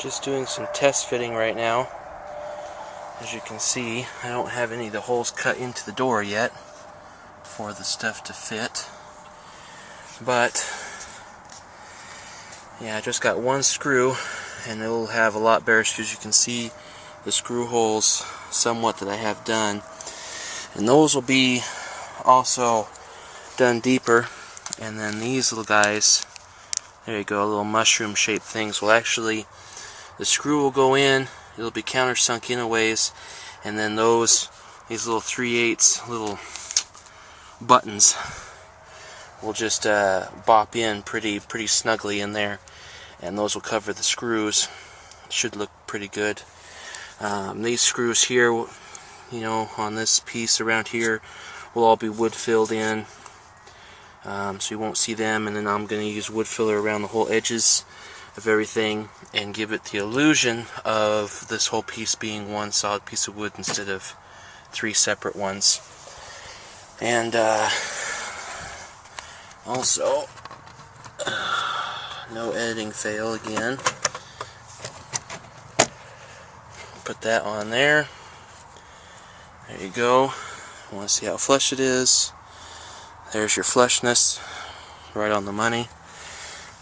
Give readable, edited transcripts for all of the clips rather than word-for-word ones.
Just doing some test fitting right now. As you can see, I don't have any of the holes cut into the door yet for the stuff to fit. But yeah, I just got one screw, and it'll have a lot better, because you can see the screw holes somewhat that I have done. And those will be also done deeper. And then these little guys, there you go, little mushroom shaped things, will actually, the screw will go in, it'll be countersunk in a ways, and then these little 3/8 little buttons will just bop in pretty snugly in there, and those will cover the screws. Should look pretty good. These screws here, you know, on this piece around here, will all be wood filled in, so you won't see them. And then I'm going to use wood filler around the whole edges of everything and give it the illusion of this whole piece being one solid piece of wood instead of 3 separate ones. And also, no editing fail again. Put that on there. There you go. Want to see how flush it is? There's your flushness, right on the money.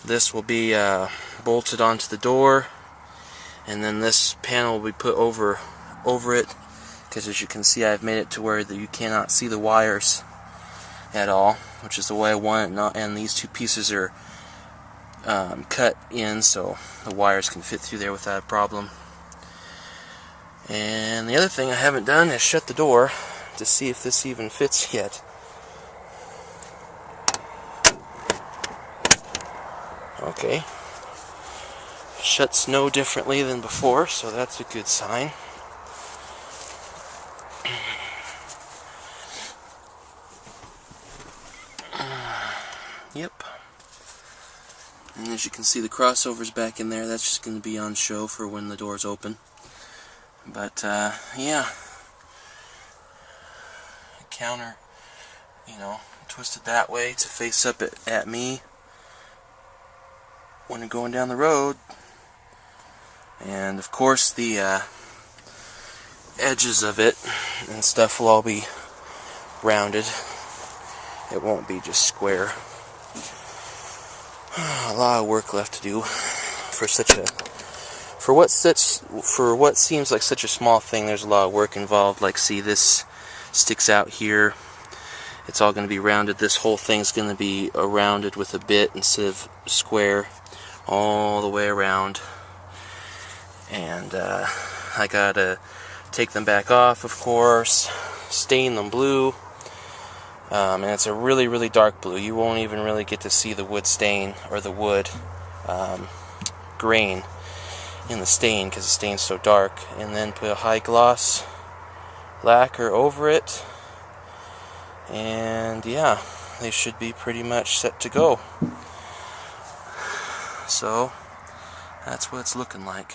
This will be bolted onto the door, and then this panel will be put over it, because as you can see, I've made it to where you cannot see the wires at all, which is the way I want it. And these two pieces are cut in so the wires can fit through there without a problem. And the other thing I haven't done is shut the door to see if this even fits yet. Okay, shuts no differently than before, so that's a good sign. Yep. And as you can see, the crossover's back in there. That's just going to be on show for when the door's open. But yeah, counter, you know, twisted that way to face up at me when you're going down the road. And of course the edges of it and stuff will all be rounded. It won't be just square. A lot of work left to do for what seems like such a small thing. There's a lot of work involved. Like, see, this sticks out here. It's all going to be rounded. This whole thing's going to be rounded with a bit instead of square all the way around. And I gotta take them back off, of course, stain them blue, and it's a really dark blue. You won't even really get to see the wood stain or the wood grain in the stain because the stain's so dark. And then put a high gloss lacquer over it, and yeah, they should be pretty much set to go. So that's what it's looking like.